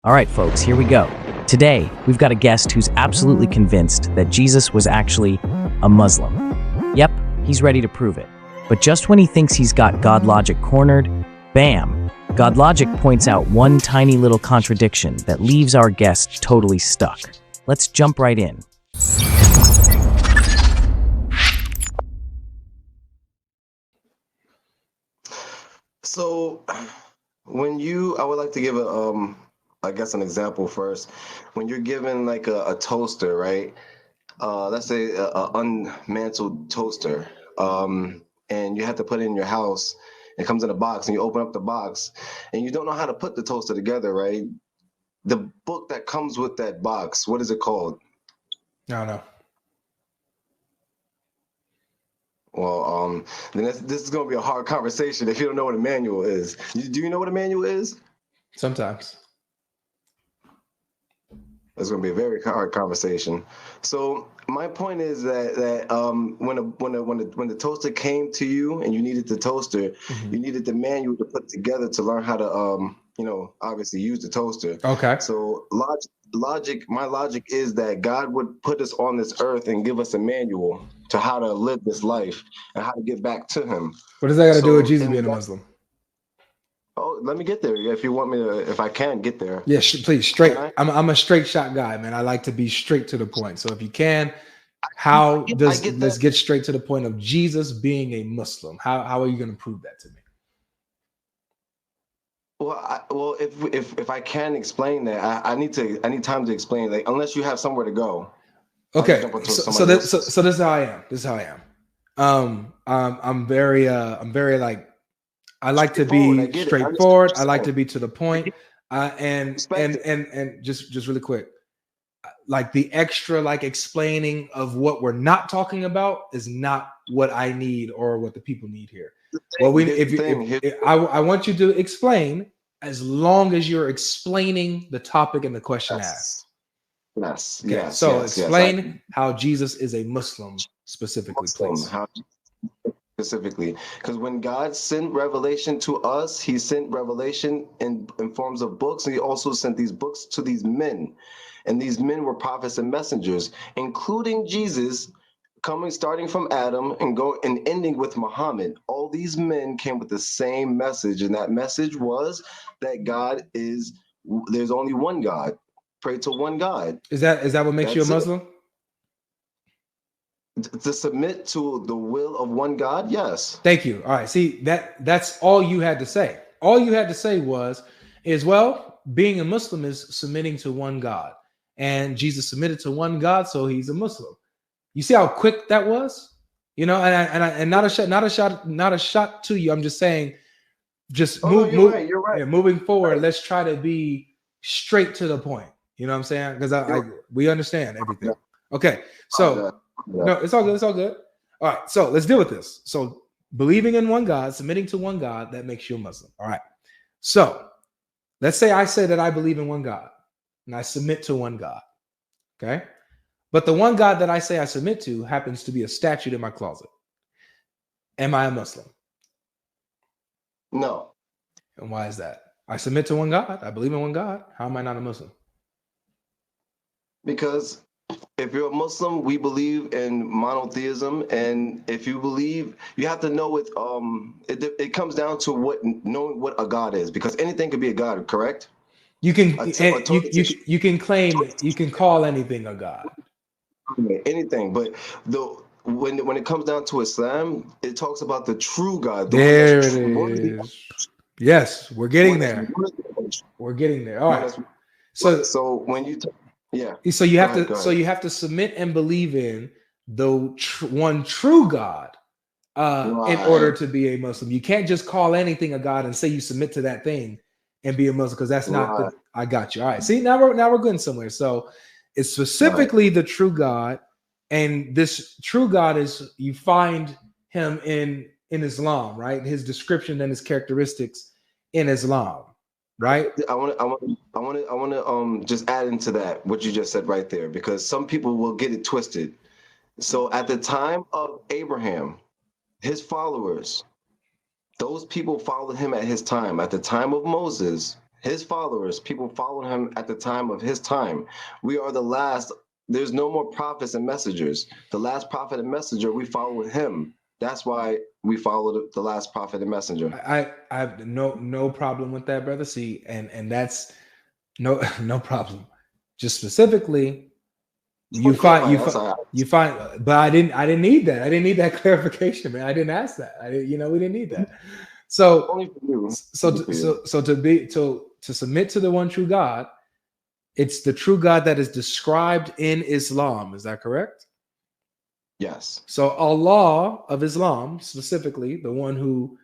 All right, folks, here we go. Today, we've got a guest who's absolutely convinced that Jesus was actually a Muslim. Yep, he's ready to prove it. But just when he thinks he's got Godlogic cornered, bam! Godlogic points out one tiny little contradiction that leaves our guest totally stuck. Let's jump right in. So, I would like to give I guess an example first. When you're given like a toaster, right? Let's say a unmantled toaster, and you have to put it in your house. It comes in a box, and you open up the box, and you don't know how to put the toaster together, right? The book that comes with that box, what is it called? I don't know. Well, then this is going to be a hard conversation if you don't know what a manual is. Do you know what a manual is? Sometimes. It's going to be a very hard conversation. So my point is that when the toaster came to you and you needed the toaster, you needed the manual to put together to learn how to obviously use the toaster. Okay. So my logic is that God would put us on this earth and give us a manual to how to live this life and how to get back to him. What does that got to do with Jesus being a Muslim? Oh, let me get there. If you want me to, if I can get there. Yeah, please, straight. I'm a straight shot guy, man. I like to be straight to the point. So if you can, let's get straight to the point of Jesus being a Muslim. How are you going to prove that to me? Well, if I can explain that, I need time to explain. Like, unless you have somewhere to go. Okay. So this is how I am. I'm very like. I like to be straightforward. I like to be to the point. And just really quick, like the extra like explaining of what we're not talking about is not what I need or what the people need here. Well, I want you to explain as long as you're explaining the topic and the question asked. Yes. Okay. Yes. So yes, explain how Jesus is a Muslim specifically, please. Specifically, because when God sent revelation to us, he sent revelation in forms of books, and he also sent these books to these men, and these men were prophets and messengers, including Jesus, starting from Adam and ending with Muhammad. All these men came with the same message, and that message was that there's only one God. Pray to one God. Is that what makes you a Muslim? To submit to the will of one God, yes. Thank you. All right. See, that's all you had to say. All you had to say is being a Muslim is submitting to one God. And Jesus submitted to one God, so he's a Muslim. You see how quick that was? You know, and not a shot to you. I'm just saying, you're right. Yeah, moving forward, let's try to be straight to the point. You know what I'm saying? Because we understand everything. Okay. So no, it's all good. It's all good. All right. So let's deal with this. So believing in one God, submitting to one God, that makes you a Muslim. All right. So let's say I say that I believe in one God and I submit to one God. Okay. But the one God that I say I submit to happens to be a statue in my closet. Am I a Muslim? No. And why is that? I submit to one God. I believe in one God. How am I not a Muslim? Because if you're a Muslim, we believe in monotheism, and if you believe, you have to know it. It comes down to knowing what a God is, because anything could be a God, correct? You can call anything a God. Anything, but when it comes down to Islam, it talks about the true God. There it is. Yes, we're getting there. We're getting there. All right. So when you So you have to submit and believe in the one true God in order to be a Muslim. You can't just call anything a God and say you submit to that thing and be a Muslim, because that's not the. I got you. All right. See, now we're going somewhere. So it's specifically the true God, and this true God is, you find him in Islam, right? His description and his characteristics in Islam. Right. I want to just add into that what you just said right there, because some people will get it twisted. So at the time of Abraham, his followers, those people followed him at his time. At the time of Moses, his followers, people followed him at the time of his time. We are the last. There's no more prophets and messengers. The last prophet and messenger, we follow him. That's why we followed the last prophet and messenger. I have no problem with that, brother. See, and that's no problem. Just specifically, you find, but I didn't need that. I didn't need that clarification, man. I didn't ask that. We didn't need that. So to submit to the one true God, it's the true God that is described in Islam. Is that correct? Yes. So Allah of Islam, specifically, the one who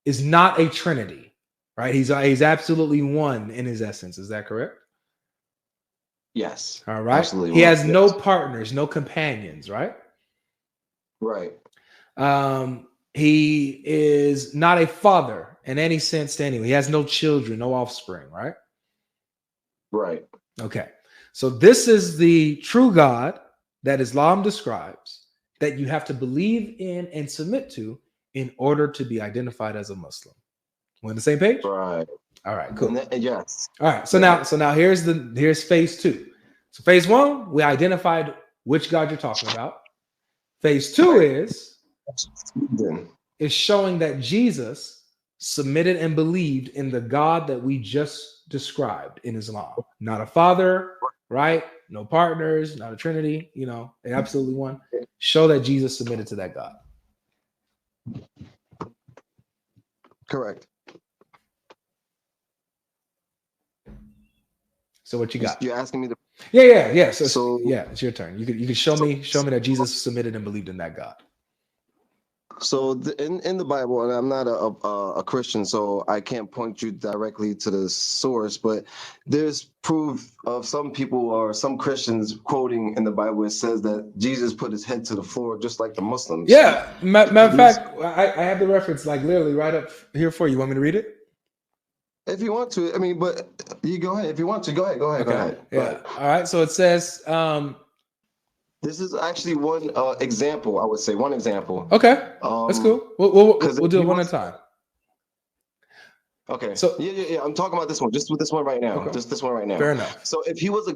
is not a trinity, right? He's absolutely one in his essence. Is that correct? Yes. All right. Absolutely. He has no partners, no companions, right? Right. He is not a father in any sense to anyone. He has no children, no offspring, right? Right. Okay. So this is the true God that Islam describes, that you have to believe in and submit to in order to be identified as a Muslim. We're on the same page? Right. All right, cool. Yes. All right. So now here's phase 2. So phase 1, we identified which God you're talking about. Phase 2 is showing that Jesus submitted and believed in the God that we just described in Islam. Not a father, right? No partners, not a trinity, absolutely one. Show that Jesus submitted to that God. Correct. So what you got? You're asking me to. Yeah. So yeah, it's your turn. You could show me that Jesus submitted and believed in that God. So in the Bible, and I'm not a Christian, so I can't point you directly to the source, but there's proof of some people or some Christians quoting in the Bible. It says that Jesus put his head to the floor, just like the Muslims. Yeah, matter of fact, I have the reference like literally right up here for you. Want me to read it? If you want to, but you go ahead. If you want to, go ahead. Okay. Go ahead. Yeah. All right. So it says. This is actually one example. I would say one example. Okay, that's cool. We'll do it one at a time. Okay. So yeah. I'm talking about this one. Just with this one right now. Okay. Just this one right now. Fair enough. So if he was a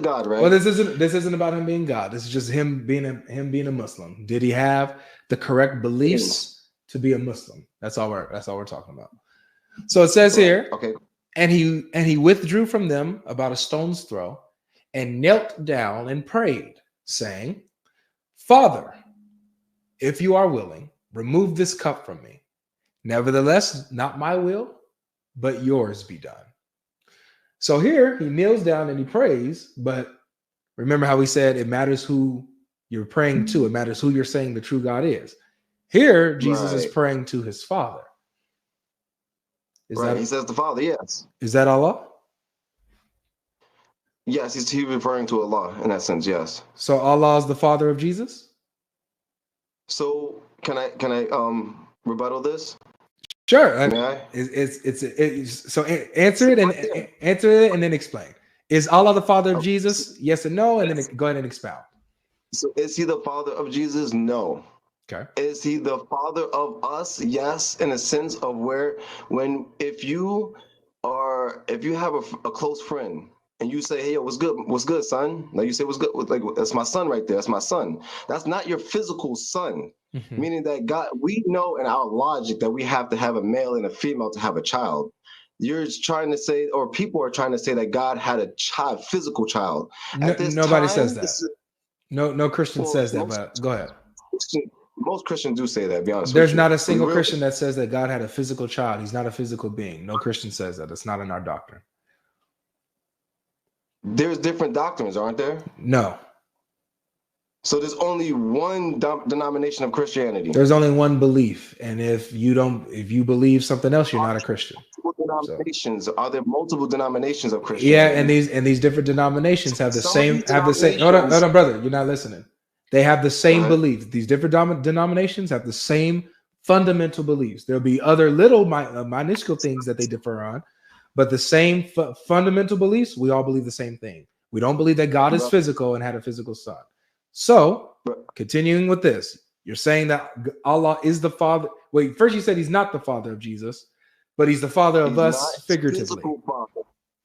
god, right? Well, this isn't about him being God. This is just him being a Muslim. Did he have the correct beliefs to be a Muslim? That's all we're talking about. So it says here. Okay. And he withdrew from them about a stone's throw, and knelt down and prayed, saying, Father, if you are willing, remove this cup from me. Nevertheless, not my will, but yours be done. So here he kneels down and he prays, but remember how we said it matters who you're praying to. It matters who you're saying the true God is. Here, Jesus is praying to his Father. He says the Father, yes. Is that Allah? Yes, he's referring to Allah in that sense, yes. So Allah is the Father of Jesus? So can I rebuttal this? Sure. So answer it and then explain. Is Allah the Father of Jesus? Yes and no, and then go ahead and expound. So is he the Father of Jesus? No. Okay. Is he the Father of us? Yes, in a sense of if you have a close friend and you say, hey, what's good, son? Like you say, what's good? Like, that's my son right there. That's my son. That's not your physical son. Mm-hmm. Meaning that God, we know in our logic that we have to have a male and a female to have a child. You're trying to say, or people are trying to say that God had a child, physical child. Nobody says that. No Christian says that, but go ahead. Most Christians do say that, be honest. There's not a single Christian that says that God had a physical child. He's not a physical being. No Christian says that. It's not in our doctrine. There's different doctrines, aren't there? No. So there's only one denomination of Christianity. There's only one belief, and if you believe something else, you're not a Christian. Denominations. Are there multiple denominations of Christianity? Yeah, and these different denominations have the same. Hold on, brother. You're not listening. They have the same beliefs. These different denominations have the same fundamental beliefs. There'll be other little minuscule things that they differ on, but the same fundamental beliefs. We all believe the same thing. We don't believe that God is physical and had a physical son. So, continuing with this, you're saying that Allah is the Father. Wait, first you said he's not the Father of Jesus, but he's the father of us figuratively.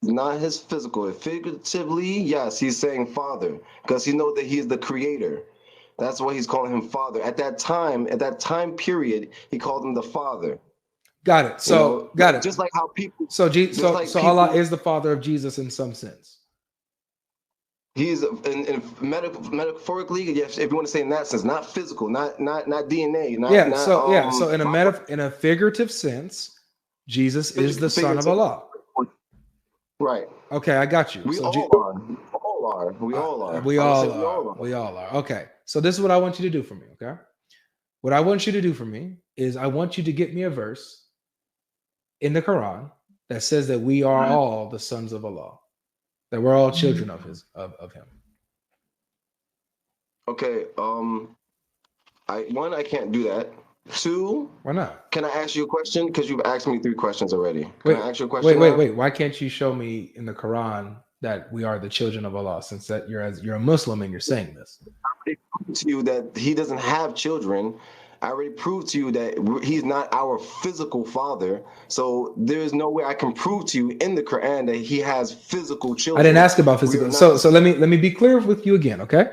Not his physical. Figuratively, yes, he's saying father because he knows that he is the creator. That's why he's calling him father. At that time period, he called him the father. Got it. So got it. Just like how people. So Allah is the father of Jesus in some sense. He's in metaphorically, yes, if you want to say in that sense, not physical, not DNA. So in a figurative sense, Jesus is the son of Allah. Right. Okay, I got you. We all are. Okay. So this is what I want you to do for me, okay? What I want you to do for me is I want you to get me a verse in the Quran that says that we are all the sons of Allah, that we're all children of him. Okay. I can't do that. 2, why not? Can I ask you a question? Because you've asked me 3 questions already. Can I ask you a question? Wait. Why can't you show me in the Quran that we are the children of Allah? Since that you're a Muslim and you're saying this. I already proved to you that he doesn't have children. I already proved to you that he's not our physical father. So there's no way I can prove to you in the Quran that he has physical children. I didn't ask about physical. So let me be clear with you again, okay?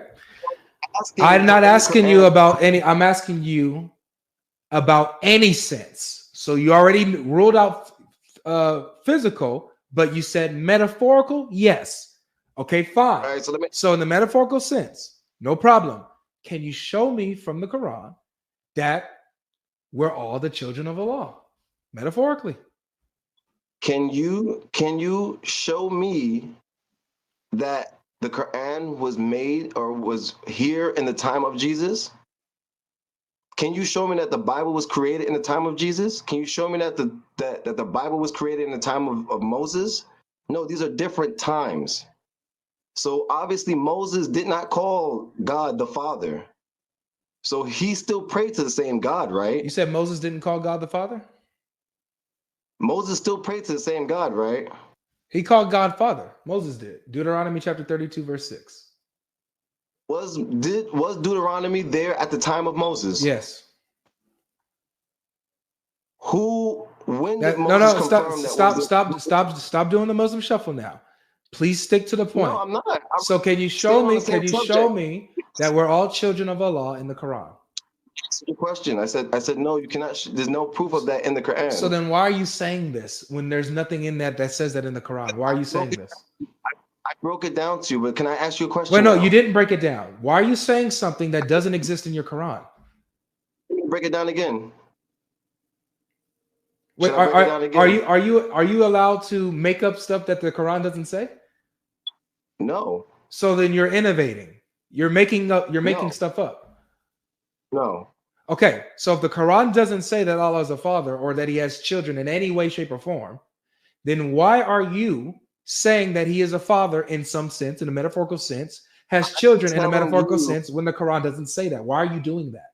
I'm not asking you about any. I'm asking you about any sense. So you already ruled out physical, but you said metaphorical. Yes. Okay, fine. All right, so in the metaphorical sense, no problem. Can you show me from the Quran that we're all the children of Allah, metaphorically? Can you show me that the Quran was made or was here in the time of Jesus? Can you show me that the Bible was created in the time of Jesus? Can you show me that the Bible was created in the time of Moses? No, these are different times. So obviously Moses did not call God the Father. So he still prayed to the same God, right? You said Moses didn't call God the Father? Moses still prayed to the same God, right? He called God Father. Moses did. Deuteronomy chapter 32, verse 6. Was Deuteronomy there at the time of Moses? Yes. When did Moses confirm that? Stop doing the Muslim shuffle now. Please stick to the point. No, I'm not. So can you show me that we're all children of Allah in the Quran? That's your question. I said no, you cannot. There's no proof of that in the Quran. So then why are you saying this when there's nothing in that says that in the Quran? Why are you saying this? I broke it down to you, but can I ask you a question? Wait, no, you didn't break it down. Why are you saying something that doesn't exist in your Quran? Break it down again. Wait, are you allowed to make up stuff that the Quran doesn't say? No. So then you're innovating. You're making stuff up. No. Okay, so if the Quran doesn't say that Allah is a father or that he has children in any way, shape, or form, then why are you saying that he is a father in some sense, in a metaphorical sense, has children in a metaphorical sense when the Quran doesn't say that? Why are you doing that?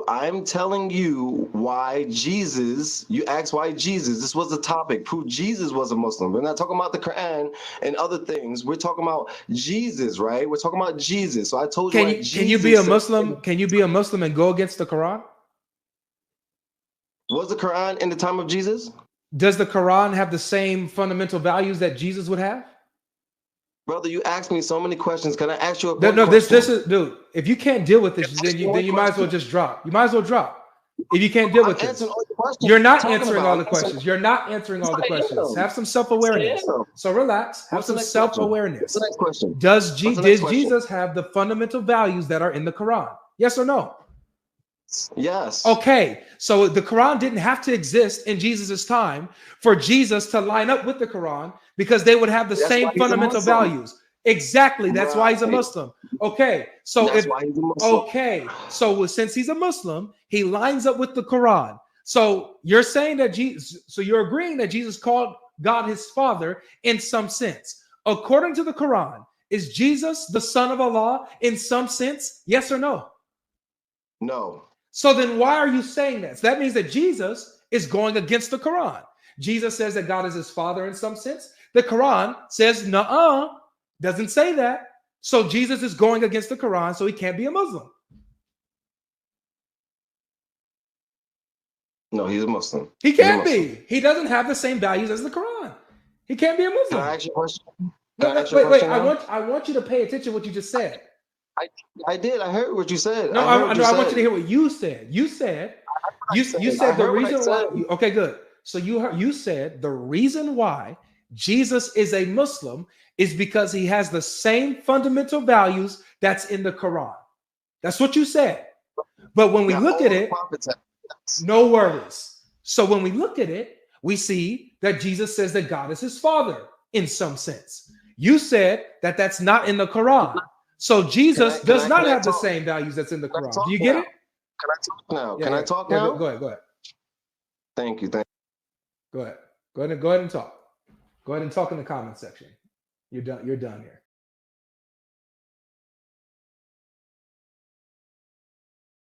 I'm telling you why Jesus, you asked why Jesus, this was the topic, prove Jesus was a Muslim. We're not talking about the Quran and other things. We're talking about Jesus, right? We're talking about Jesus. So I told you can you be a Muslim? Can you be a Muslim and go against the Quran? Was the Quran in the time of Jesus? Does the Quran have the same fundamental values that Jesus would have? Brother, you asked me so many questions. Can I ask you a question? No, this is, dude, if you can't deal with this, then you might as well just drop. You might as well drop. If you can't deal with this. You're not answering all the questions. You're not answering all the questions. Have some self-awareness. So relax. Have some self-awareness. Next question. Does Jesus have the fundamental values that are in the Quran? Yes or no? Yes. Okay, so the Quran didn't have to exist in Jesus's time for Jesus to line up with the Quran because they would have the same fundamental values. Exactly. That's why he's a Muslim. Okay, so since he's a Muslim, he lines up with the Quran. So you're saying that you're agreeing that Jesus called God his father in some sense. According to the Quran, is Jesus the son of Allah in some sense? Yes or no? No. So then why are you saying that? So that means that Jesus is going against the Quran. Jesus says that God is his father in some sense. The Quran says, nuh-uh, doesn't say that. So Jesus is going against the Quran, so he can't be a Muslim. No, he's a Muslim. He can't be. He doesn't have the same values as the Quran. He can't be a Muslim. Can I ask you a question? Wait. I want you to pay attention to what you just said. I did. I heard what you said. No, I want you to hear what you said. You said the reason why. Okay, good. So you said the reason why Jesus is a Muslim is because he has the same fundamental values that's in the Quran. That's what you said. But when we look at it, no worries. So when we look at it, we see that Jesus says that God is his father in some sense. You said that that's not in the Quran. So Jesus does not have the same values that's in the Quran. Do you get it? Can I talk now? Can I talk now? Go ahead. Thank you. Go ahead and talk. Go ahead and talk in the comment section. You're done here.